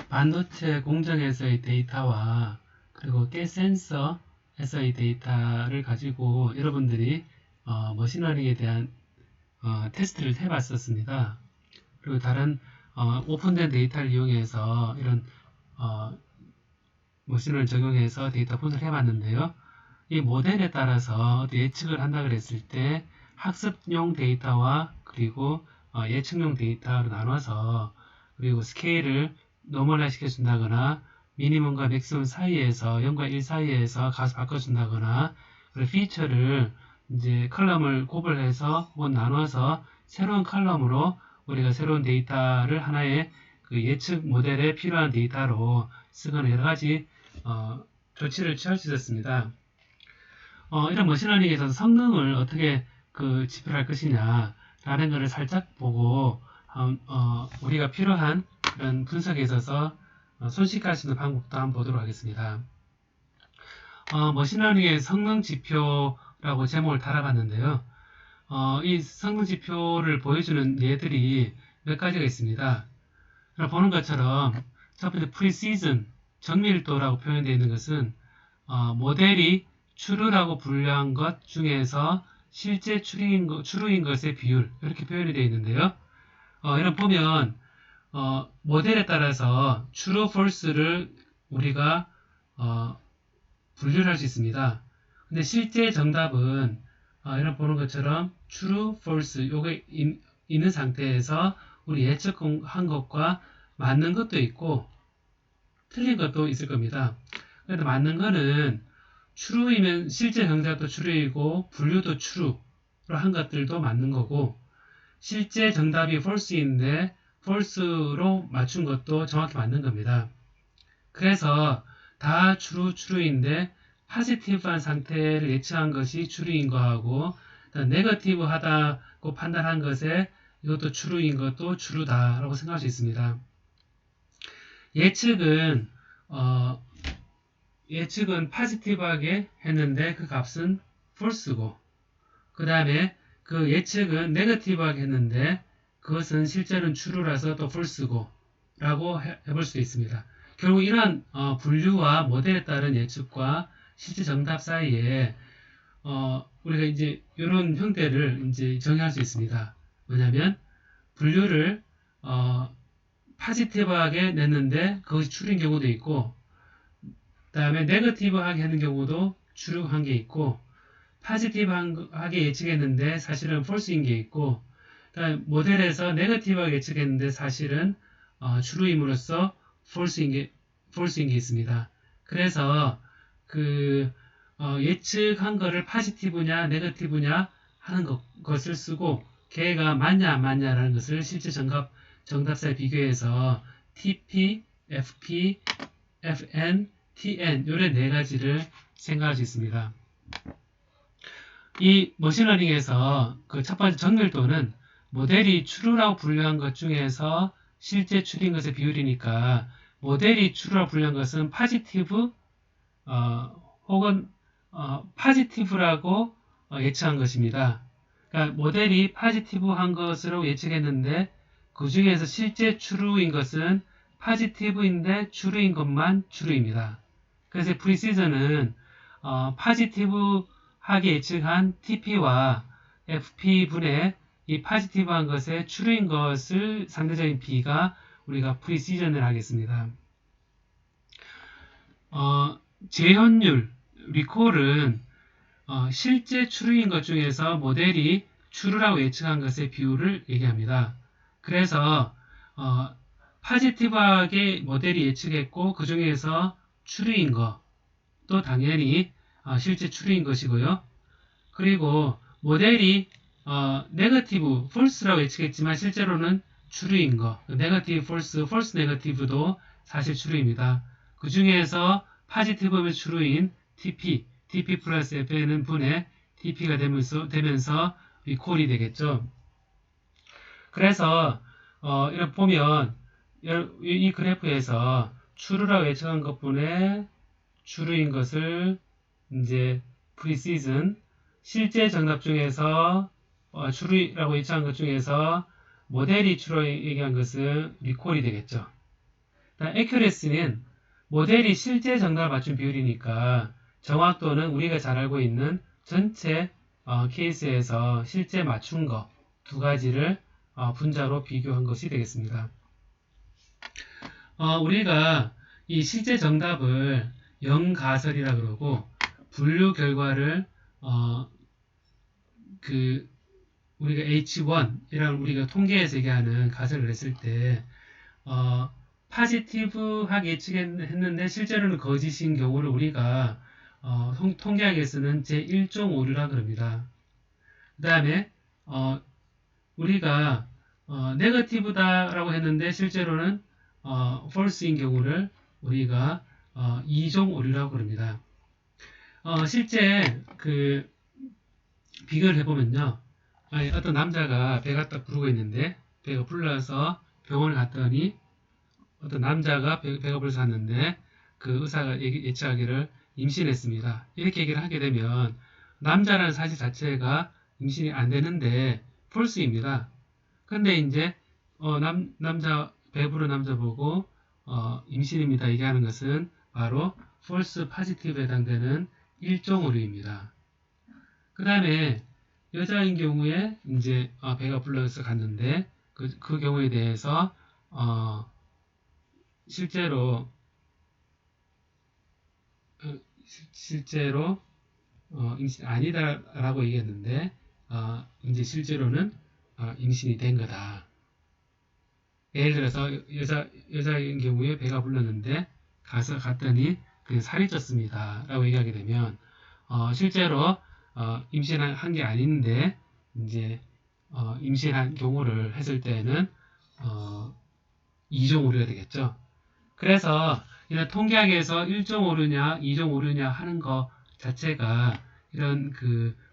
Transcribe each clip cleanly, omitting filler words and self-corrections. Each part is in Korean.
반도체 공정에서의 데이터와 그리고 가스 센서에서의 데이터를 가지고 여러분들이 머신러닝에 대한 테스트를 해봤었습니다. 그리고 다른 오픈된 데이터를 이용해서 이런 머신러닝을 적용해서 데이터 분석을 해봤는데요. 이 모델에 따라서 예측을 한다 그랬을 때 학습용 데이터와 그리고 예측용 데이터로 나눠서 그리고 스케일을 노멀화 시켜준다거나 미니멈과 맥시멈 사이에서 0과 1 사이에서 값을 바꿔준다거나 그리고 피처를 이제 컬럼을 구분해서 혹은 나눠서 새로운 컬럼으로 우리가 새로운 데이터를 하나의 그 예측 모델에 필요한 데이터로 쓰거나 여러 가지 조치를 취할 수 있었습니다. 이런 머신러닝에서 성능을 어떻게 지표할 것이냐 라는 것을 살짝 보고 우리가 필요한 그런 분석에 있어서 손쉽게 할 수 있는 방법도 한번 보도록 하겠습니다. 머신러닝의 성능 지표라고 제목을 달아봤는데요. 이 성능 지표를 보여주는 예들이 몇 가지가 있습니다. 보는 것처럼 첫 번째 프리시즌, 정밀도라고 표현되어 있는 것은 모델이 true라고 분류한 것 중에서 실제 true인 것의 비율 이렇게 표현이 되어 있는데요. 이런 보면 모델에 따라서 true, false를 우리가 분류를 할 수 있습니다. 근데 실제 정답은 이런 보는 것처럼 true, false 요게 있는 상태에서 우리 예측한 것과 맞는 것도 있고 틀린 것도 있을 겁니다. 그런데 맞는 거는 true이면 실제 정답도 true이고 분류도 true로 한 것들도 맞는 거고 실제 정답이 false인데 false로 맞춘 것도 정확히 맞는 겁니다. 그래서 다 true인데 positive한 상태를 예측한 것이 true인 거하고 negative하다고 판단한 것에 이것도 true인 것도 true다라고 생각할 수 있습니다. 예측은 positive하게 했는데 그 값은 false고 그 다음에 그 예측은 negative하게 했는데 그것은 실제로는 true라서 또 false고 라고 해볼 수 있습니다. 결국 이러한 분류와 모델에 따른 예측과 실제 정답 사이에 우리가 이제 이런 형태를 이제 정의할 수 있습니다. 뭐냐면 분류를 포지티브하게 냈는데 그것이 true인 경우도 있고 그 다음에 네거티브하게 하는 경우도 true한 게 있고 포지티브하게 예측했는데 사실은 false인 게 있고 그다음에 모델에서 네거티브하게 예측했는데 사실은 true임으로써 false인 게 있습니다. 그래서 예측한 거를 포지티브냐 네거티브냐 하는 것을 쓰고 걔가 맞냐 안 맞냐라는 것을 실제 정답사에 비교해서 TP, FP, FN, TN 요래 네 가지를 생각할 수 있습니다. 이 머신러닝에서 그 첫 번째 정밀도는 모델이 true라고 분류한 것 중에서 실제 true인 것의 비율이니까 모델이 true라고 분류한 것은 positive 혹은 positive라고 예측한 것입니다. 그러니까 모델이 positive한 것으로 예측했는데 그 중에서 실제 true인 것은 positive인데 true인 것만 true입니다. 그래서 precision은 positive하게 예측한 TP와 FP분의 이 positive한 것에 true인 것을 상대적인 B가 우리가 precision을 하겠습니다. 재현율, 리콜은 실제 true인 것 중에서 모델이 true라고 예측한 것의 비율을 얘기합니다. 그래서 포지티브하게 모델이 예측했고 그 중에서 true인 것도 당연히 실제 true인 것이고요. 그리고 모델이 네거티브, false라고 예측했지만 실제로는 true인 것, 네거티브, false 네거티브도 사실 true입니다. 그 중에서 positive면 true인 TP 플러스 FN은 분의 TP가 되면서 리콜이 되겠죠. 그래서 이렇게 보면 이 그래프에서 true라고 예측한 것분의 true인 것을 이제 precision 실제 정답 중에서 true라고 예측한 것 중에서 모델이 true라고 얘기한 것은 리콜이 되겠죠. accuracy는 모델이 실제 정답을 맞춘 비율이니까 정확도는 우리가 잘 알고 있는 전체 케이스에서 실제 맞춘 거 두 가지를 분자로 비교한 것이 되겠습니다. 우리가 이 실제 정답을 영가설이라 그러고 분류 결과를 우리가 H1이라는 우리가 통계에서 얘기하는 가설을 했을 때 파지티브하게 예측했는데 실제로는 거짓인 경우를 우리가 통계학에 쓰는 제1종 오류라 그럽니다. 그 다음에 우리가 네거티브다라고 했는데 실제로는 false인 경우를 우리가 2종 오류라고 그럽니다. 실제 비교를 해보면요. 어떤 남자가 배가 딱 부르고 있는데 배가 불러서 병원에 갔더니 어떤 남자가 배가 불러서 왔는데 그 의사가 예측하기를 임신했습니다. 이렇게 얘기를 하게 되면 남자라는 사실 자체가 임신이 안 되는데 false입니다. 근데 이제 남자 배부른 남자 보고 임신입니다 얘기하는 것은 바로 false positive에 해당되는 1종 오류입니다. 그 다음에 여자인 경우에 이제 배가 불러서 갔는데 그 경우에 대해서 실제로 임신 아니다라고 얘기했는데 이제 실제로는 임신이 된 거다. 예를 들어서 여자인 경우에 배가 불렀는데 갔더니 그냥 살이 쪘습니다 라고 얘기하게 되면 실제로 임신한 게 아닌데 이제 임신한 경우를 했을 때는 2종 오류가 되겠죠. 그래서 이런 통계학에서 1종 오류냐 2종 오류냐 하는 것 자체가 이런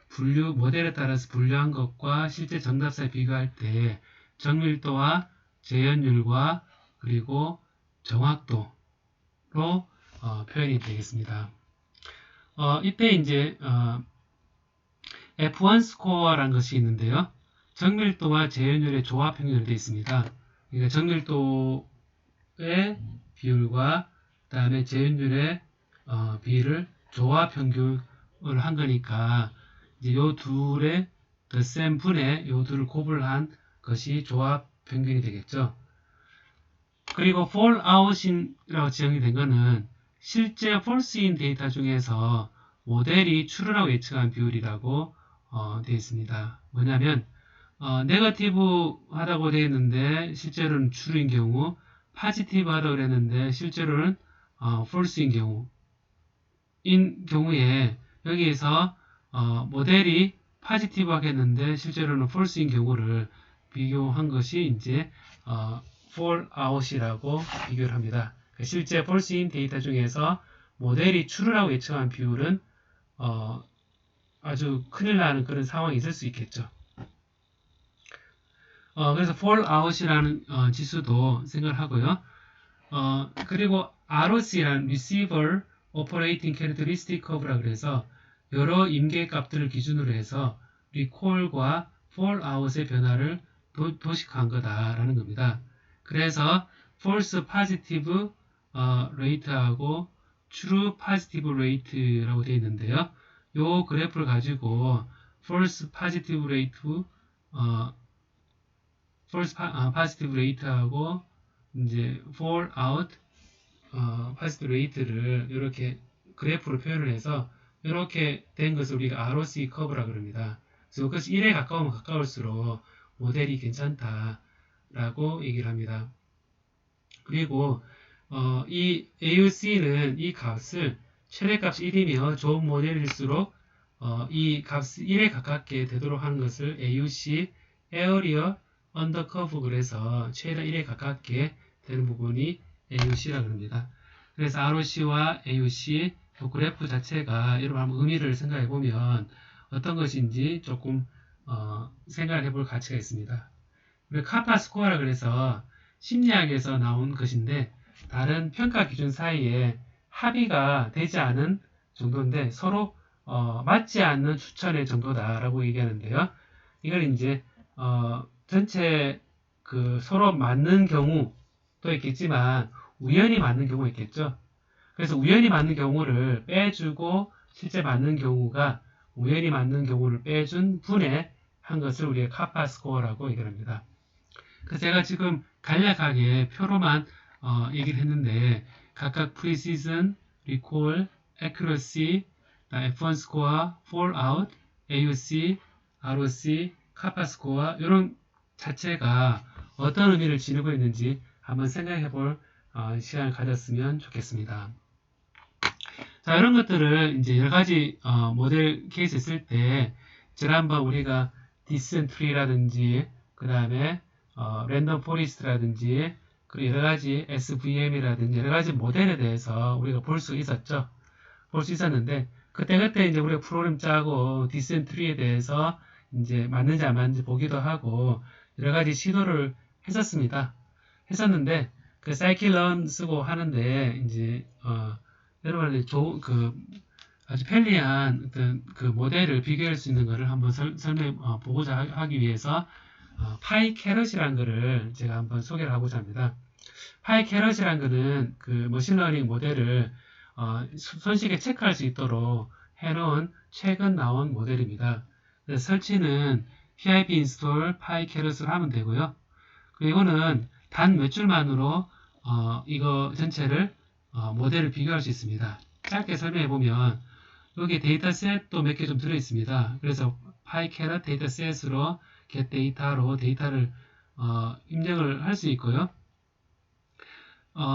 분류 모델에 따라서 분류한 것과 실제 정답 사이 비교할 때 정밀도와 재현율과 그리고 정확도로 표현이 되겠습니다. 이때 이제 F1 스코어라는 것이 있는데요. 정밀도와 재현율의 조합 평균으로 되어 있습니다. 그러니까 정밀도의 비율과 그 다음에 재현율의 비율을 조합 평균을 한 거니까 이제 요 둘의 덧셈 분의 요 둘을 곱을 것이 조합 평균이 되겠죠. 그리고 fallout이라고 지정이 된 거는 실제 false인 데이터 중에서 모델이 true라고 예측한 비율이라고 되어 있습니다. 뭐냐면 네거티브 하다고 되어 있는데 실제로는 true인 경우, positive 하다고 그랬는데 실제로는 false인 경우에 여기에서 모델이 positive 하겠는데 실제로는 false인 경우를 비교한 것이 이제 fallout이라고 비교를 합니다. 실제 false인 데이터 중에서 모델이 true라고 예측한 비율은 아주 큰일 나는 그런 상황이 있을 수 있겠죠. 그래서 fallout이라는 지수도 생각을 하고요. 그리고 ROC라는 Receiver Operating Characteristic Curve라 그래서 여러 임계 값들을 기준으로 해서 recall과 fallout의 변화를 도식한 거다라는 겁니다. 그래서 false positive rate하고 true positive rate라고 되어 있는데요. 요 그래프를 가지고 false positive rate하고 이제 fallout positive rate를 이렇게 그래프로 표현을 해서 이렇게 된 것을 우리가 ROC 커브라 그럽니다. 그래서 그것이 1에 가까우면 가까울수록 모델이 괜찮다라고 얘기를 합니다. 그리고 이 AUC는 이 값을 최대값이 1이며 좋은 모델일수록 이 값이 1에 가깝게 되도록 하는 것을 AUC, Area Under Curve 그래서 최대 1에 가깝게 되는 부분이 AUC라고 합니다. 그래서 ROC와 AUC 그래프 자체가 여러분 한번 의미를 생각해 보면 어떤 것인지 조금 생각을 해볼 가치가 있습니다. 그리고 카파 스코어라 그래서 심리학에서 나온 것인데 다른 평가 기준 사이에 합의가 되지 않은 정도인데 서로 맞지 않는 추천의 정도다라고 얘기하는데요. 이걸 이제 전체 서로 맞는 경우도 있겠지만 우연히 맞는 경우가 있겠죠. 그래서 우연히 맞는 경우를 빼주고 실제 맞는 경우가 우연히 맞는 경우를 빼준 분의 한 것을 우리가 카파 스코어라고 얘기를 합니다. 그래서 제가 지금 간략하게 표로만 얘기를 했는데 각각 프리시즌, 리콜, accuracy, F1 스코어, fallout, AUC, ROC, 카파 스코어 이런 자체가 어떤 의미를 지니고 있는지 한번 생각해 볼 시간을 가졌으면 좋겠습니다. 자, 이런 것들을 이제 여러 가지 모델 케이스 쓸 때 지난번 우리가 디센트 트리라든지 그 다음에 랜덤 포리스트라든지 그리고 여러 가지 SVM이라든지 여러 가지 모델에 대해서 우리가 볼 수 있었죠. 볼 수 있었는데 그때 이제 우리가 프로그램 짜고 디센트 트리에 대해서 이제 맞는지 안 맞는지 보기도 하고 여러 가지 시도를 했었는데 그 사이클런 쓰고 하는데 이제 여러분들 아주 편리한 어떤 그 모델을 비교할 수 있는 것을 한번 보고자 하기 위해서 파이 캐럿이라는 것을 제가 한번 소개를 하고자 합니다. 파이 캐럿이라는 것은 그 머신러닝 모델을 손쉽게 체크할 수 있도록 해놓은 최근 나온 모델입니다. 그래서 설치는 pip install 파이 캐럿을 하면 되고요. 그리고 이거는 단 몇 줄만으로 이거 전체를 모델을 비교할 수 있습니다. 짧게 설명해 보면 여기 데이터셋도 몇 개 좀 들어 있습니다. 그래서 파이캐럿 데이터셋으로 get 데이터로 데이터를 입력을 할 수 있고요.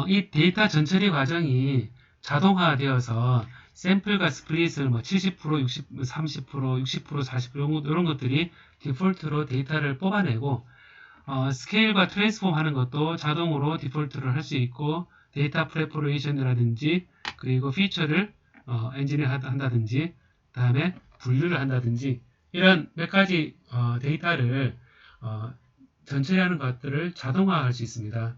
이 데이터 전처리 과정이 자동화되어서 샘플과 스플릿을 뭐 70%, 60, 30%, 60%, 40% 이런 것들이 디폴트로 데이터를 뽑아내고 스케일과 트랜스폼 하는 것도 자동으로 디폴트를 할 수 있고 데이터 프레퍼레이션이라든지 그리고 피처를 엔지니어 한다든지 다음에 분류를 한다든지 이런 몇 가지 데이터를 전처리하는 것들을 자동화할 수 있습니다.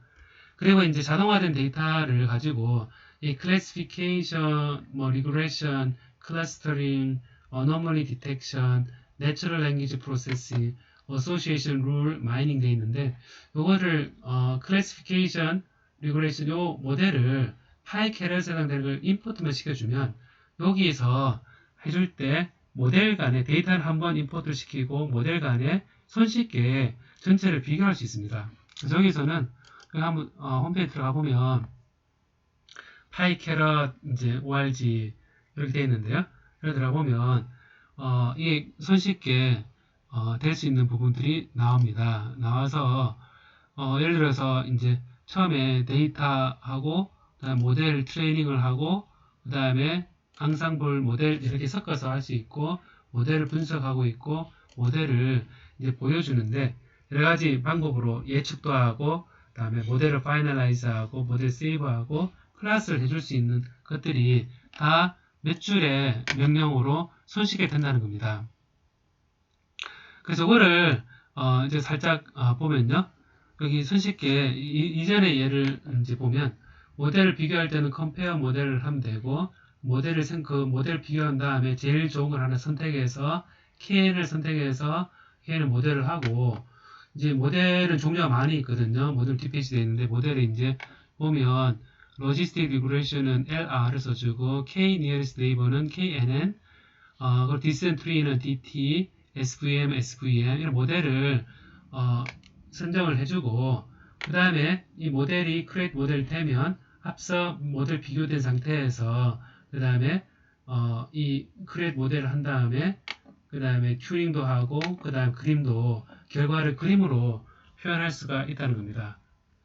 그리고 이제 자동화된 데이터를 가지고 이 classification, regression, clustering, anomaly detection, natural language processing, association rule, mining 돼 있는데 요거를 classification, regression 요 모델을 파이캐럿에 해당되는 걸 임포트만 시켜주면 여기서 해줄 때 모델 간에 데이터를 한번 임포트를 시키고 모델 간에 손쉽게 전체를 비교할 수 있습니다. 그래서 여기서는 한번 홈페이지 들어가 보면 파이캐럿 이제 org 이렇게 되어 있는데요. 여기 들어가 보면 이게 손쉽게 될 수 있는 부분들이 나옵니다. 나와서 예를 들어서 이제 처음에 데이터하고 그다음에 모델 트레이닝을 하고 그 다음에 앙상블 모델 이렇게 섞어서 할 수 있고 모델을 분석하고 있고 모델을 이제 보여주는데 여러 가지 방법으로 예측도 하고 그 다음에 모델을 파이널라이즈하고 모델 세이브하고 클래스를 해줄 수 있는 것들이 다 몇 줄의 명령으로 손쉽게 된다는 겁니다. 그래서 그거를 이제 살짝 보면요. 여기 손쉽게 이전의 예를 이제 보면 모델을 비교할 때는 컴페어 모델을 하면 되고 그 모델을 비교한 다음에 제일 좋은 걸 하나 선택해서 KN을 선택해서 KN을 모델을 하고 이제 모델은 종류가 많이 있거든요. 모델 뒷페이지 되어 있는데 모델을 이제 보면 로지스틱 리그레이션은 LR을 써주고 K nearest neighbor는 KNN 그리고 디센트 트리는 DT SVM, SVM 이런 모델을 선정을 해주고 그 다음에 이 모델이 create 모델 되면 앞서 모델 비교된 상태에서 그 다음에 이 create 모델을 한 다음에 그 다음에 튜닝도 하고 그 다음 그림도 결과를 그림으로 표현할 수가 있다는 겁니다.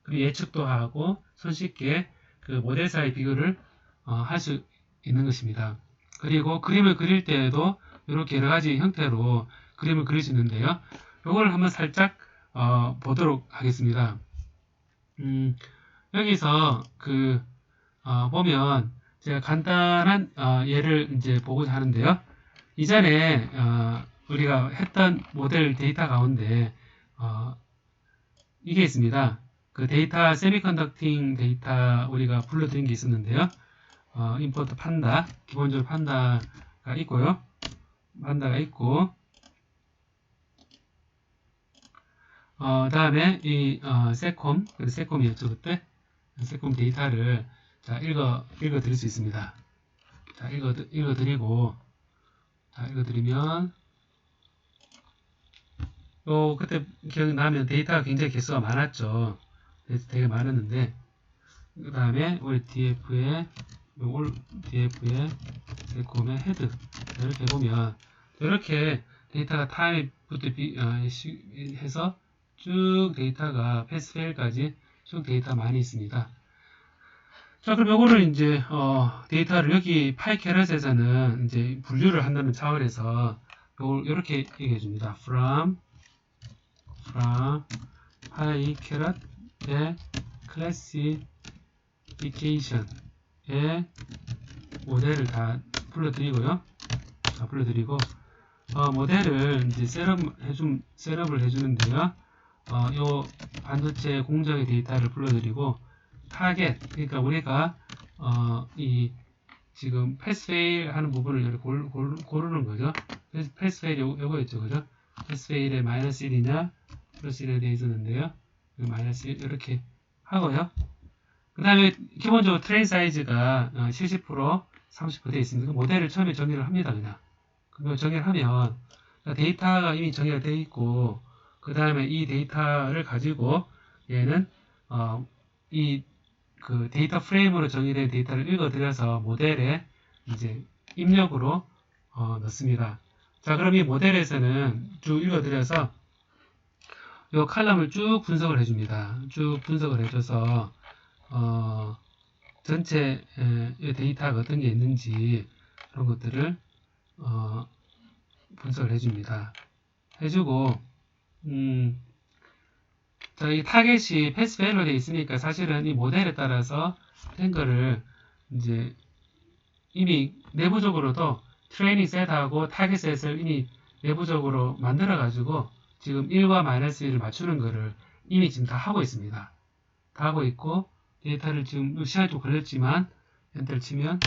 그리고 예측도 하고 손쉽게 그 모델 사이 비교를 할 수 있는 것입니다. 그리고 그림을 그릴 때에도 이렇게 여러 가지 형태로 그림을 그릴 수 있는데요. 이걸 한번 살짝 보도록 하겠습니다. 여기서 보면 제가 간단한 예를 이제 보고자 하는데요. 이전에 우리가 했던 모델 데이터 가운데 이게 있습니다. 그 데이터 세미컨덕팅 데이터 우리가 불러드린 게 있었는데요. 임포트 판다 기본적으로 판다가 있고요. 판다가 있고 다음에 이 세콤이었죠 그때 세콤 데이터를 자, 읽어 드릴 수 있습니다. 자, 읽어 드리고, 자, 읽어 드리면, 그때 기억나면 데이터가 굉장히 개수가 많았죠. 되게 많았는데, 그 다음에 우리 df에 세콤의 헤드 이렇게 보면 이렇게 데이터가 타입부터 해서 쭉 데이터가 패스 페일까지 쭉 데이터 많이 있습니다. 자, 그럼 요거를 이제 데이터를 여기 파이 캐럿에서는 이제 분류를 한다는 차원에서 요걸 이렇게 얘기해 줍니다. from 파이 캐럿의 classification의 모델을 다 불러드리고요. 모델을 이제 셋업을 해주는데요. 요 반도체 공정의 데이터를 불러드리고, 타겟, 그러니까 우리가, 이, 지금 패스페일 하는 부분을 이렇게 고르는 거죠. 패스페일 요거였죠. 그죠? 패스페일에 마이너스 1이냐, 플러스 1에 되어 있었는데요. 마이너스 1 이렇게 하고요. 그 다음에 기본적으로 트레인 사이즈가 70%, 30% 되어 있습니다. 모델을 처음에 정의를 합니다. 그냥 정의를 하면 데이터가 이미 정의가 되어 있고, 그 다음에 이 데이터를 가지고 얘는 이 그 데이터 프레임으로 정의된 데이터를 읽어드려서 모델에 이제 입력으로 넣습니다. 자, 그럼 이 모델에서는 쭉 읽어드려서 이 칼럼을 쭉 분석을 해줍니다. 쭉 분석을 해줘서 전체 데이터가 어떤 게 있는지 그런 것들을 분석을 해줍니다. 해주고 자, 이 타겟이 패스 페일로 되어 있으니까 사실은 이 모델에 따라서 된 거를 이제 이미 내부적으로도 트레이닝 셋하고 타겟 셋을 이미 내부적으로 만들어 가지고 지금 1과 마이너스 1을 맞추는 거를 이미 지금 다 하고 있습니다. 다 하고 있고 데이터를 지금 시간이 좀 걸렸지만 엔터를 치면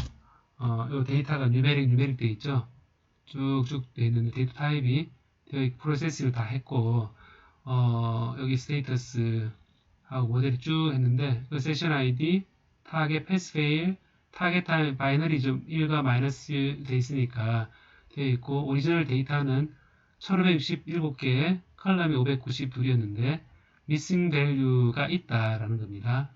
이 데이터가 뉴메릭 되어 있죠. 쭉쭉 되어 있는데 데이터 타입이 프로세싱을 다 했고 여기 스테이터스 하고 모델이 쭉 했는데 그 세션 아이디, 타겟 패스 페일, 타겟 타임 바이너리 좀 1과 마이너스 1 돼 있으니까 되어 있고 오리지널 데이터는 1567개, 컬럼이 592이었는데 미싱 밸류가 있다라는 겁니다.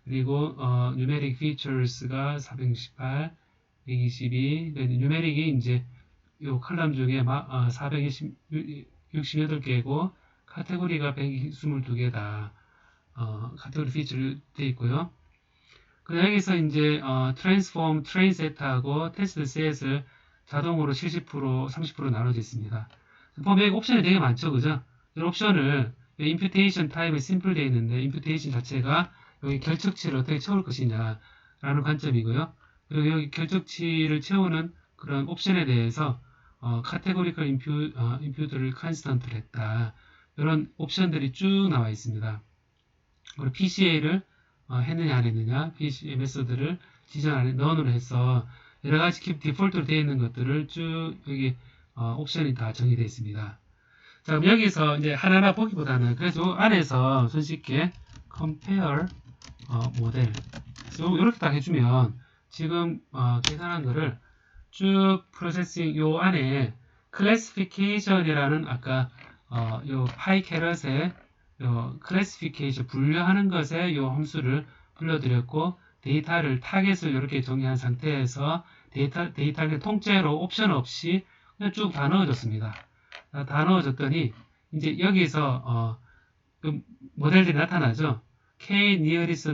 그리고 numeric features가 468, 122. numeric이 이제 요 컬럼 중에 468개고 카테고리가 122개다. 카테고리 피처로 되어 있고요. 그리고 여기서 이제 트랜스폼 트레인 세트하고 테스트 셋을 자동으로 70%, 30% 나눠져 있습니다. 보면 여기 옵션이 되게 많죠, 그죠? 이 옵션을 임퓨테이션 타입이 심플 되어 있는데 임퓨테이션 자체가 여기 결척치를 어떻게 채울 것이냐 라는 관점이고요. 그리고 여기 결척치를 채우는 그런 옵션에 대해서 카테고리컬 임퓨트를 컨스턴트를 했다. 이런 옵션들이 쭉 나와 있습니다. 그리고 PCA를 했느냐 안 했느냐, PCA 메소드를 지정 안에 넌으로 해서 여러 가지 디폴트로 되어 있는 것들을 쭉 여기 옵션이 다 정의되어 있습니다. 자, 그럼 여기서 이제 하나하나 보기보다는 그래서 안에서 손쉽게 compare 모델 이렇게 딱 해주면 지금 계산한 거를 쭉 프로세싱 요 안에 classification이라는 아까 요 파이 캐럿의 요 classification 분류하는 것에 요 함수를 불러드렸고 데이터를 타겟을 이렇게 정의한 상태에서 데이터를 통째로 옵션 없이 그냥 쭉 다 넣어줬습니다. 다 넣어줬더니 이제 여기서 그 모델들이 나타나죠. K nearest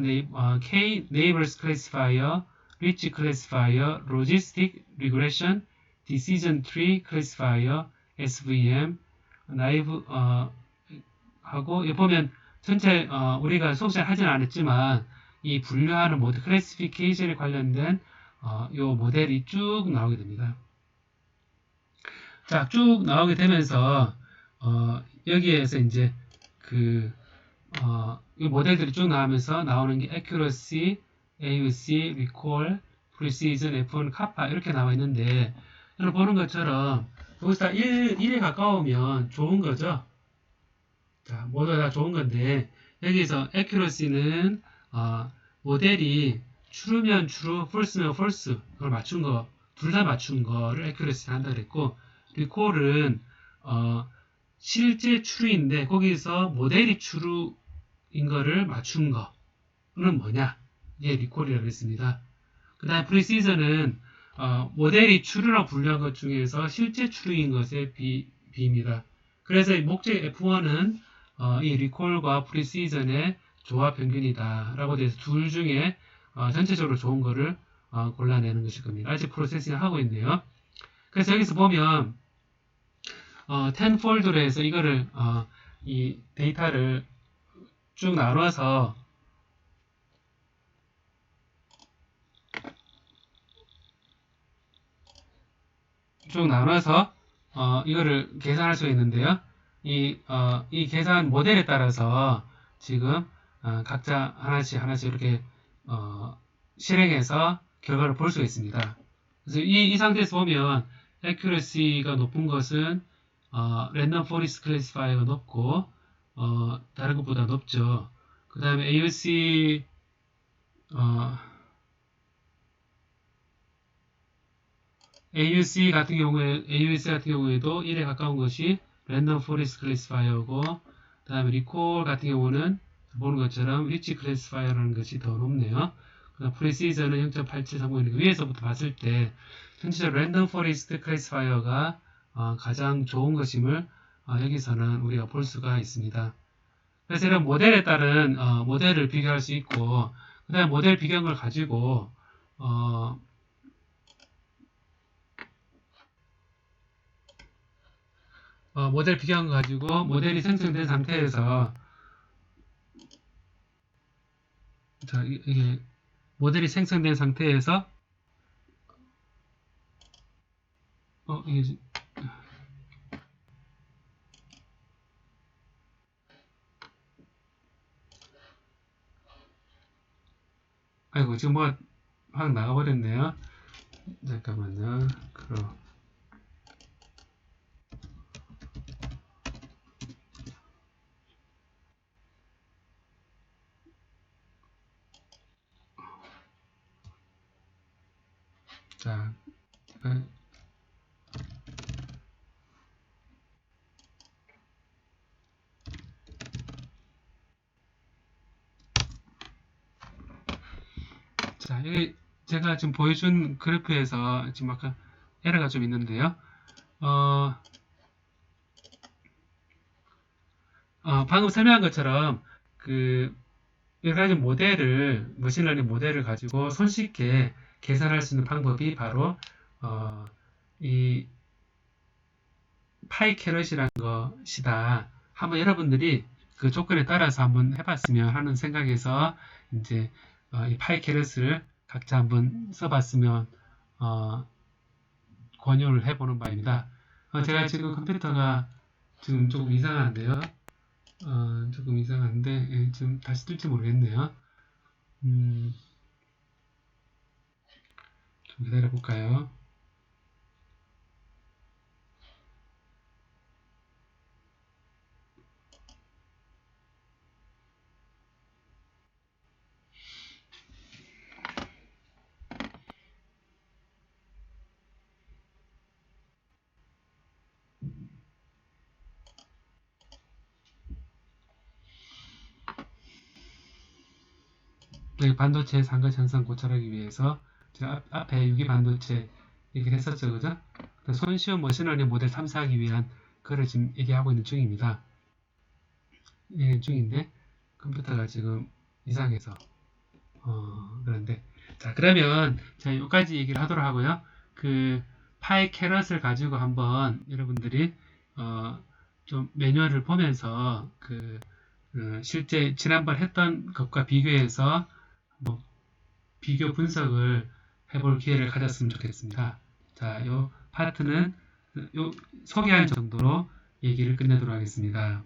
K neighbors classifier, rich classifier, logistic regression, decision tree classifier, SVM, naive 하고 여기 보면 전체 우리가 수업 시간에 하지는 않았지만 이 분류하는 모델 클래시피케이션에 관련된 요 모델이 쭉 나오게 됩니다. 자, 쭉 나오게 되면서 여기에서 이제 이 모델들이 쭉 나오면서 나오는 게 accuracy, AUC, recall, precision, F1, kappa 이렇게 나와 있는데 여러분 보는 것처럼 여기서 다 1에 가까우면 좋은 거죠. 자, 모두 다 좋은 건데 여기서 accuracy는 모델이 true면 true, false면 false 그걸 맞춘 거, 둘 다 맞춘 거를 accuracy 한다 그랬고, recall은 실제 true인데 거기서 모델이 true인 거를 맞춘 거는 뭐냐? 이게 recall이라고 했습니다. 그 다음에 precision은 모델이 true라고 분류한 것 중에서 실제 true인 것의 비입니다. 그래서 목적 F1은 이 recall과 precision의 조합 평균이다 라고 돼서 둘 중에 전체적으로 좋은 거를 골라내는 것일 겁니다. 아직 프로세싱을 하고 있네요. 그래서 여기서 보면 tenfold로 해서 이거를 이 데이터를 쭉 나눠서 이거를 계산할 수 있는데요. 이 계산 모델에 따라서 지금 각자 하나씩 이렇게 실행해서 결과를 볼 수 있습니다. 그래서 이 상태에서 보면 accuracy가 높은 것은 random forest classifier가 높고 다른 것보다 높죠. 그 다음에 AUC 같은 경우에도 1에 가까운 것이 random forest classifier고, 그 다음에 recall 같은 경우는 보는 것처럼 rich classifier라는 것이 더 높네요. 그다음 precision은 0.8730이니까 위에서부터 봤을 때 전체적으로 random forest classifier가 가장 좋은 것임을 여기서는 우리가 볼 수가 있습니다. 그래서 이런 모델에 따른 모델을 비교할 수 있고, 그 다음에 모델 비교한 걸 가지고 모델 비교한 거 가지고 모델이 생성된 상태에서 자 이게 모델이 생성된 상태에서 이게 아이고 지금 뭐가 확 나가버렸네요. 잠깐만요. 자, 여기 제가 지금 보여준 그래프에서 지금 아까 에러가 좀 있는데요. 방금 설명한 것처럼 여러 가지 머신러닝 모델을 가지고 손쉽게 계산할 수 있는 방법이 바로 이 파이 캐럿이라는 것이다. 한번 여러분들이 그 조건에 따라서 한번 해봤으면 하는 생각에서 이제 이 파이 캐럿을 각자 한번 써봤으면 권유를 해보는 바입니다. 제가 지금 컴퓨터가 지금 조금 이상한데요. 조금 이상한데 예, 지금 다시 뜰지 모르겠네요. 좀 기다려 볼까요? 반도체 상가시 현상 고찰하기 위해서 제가 앞에 유기 반도체 이렇게 했었죠, 그죠? 손쉬운 머신러닝 모델 탐사하기 위한 그걸 지금 얘기하고 있는 중입니다. 중인데 컴퓨터가 지금 이상해서 그런데 자 그러면 제가 여기까지 얘기를 하도록 하고요. 그 파이 캐럿을 가지고 한번 여러분들이 좀 매뉴얼을 보면서 실제 지난번 했던 것과 비교해서 비교 분석을 해볼 기회를 가졌으면 좋겠습니다. 자, 이 파트는 소개할 정도로 얘기를 끝내도록 하겠습니다.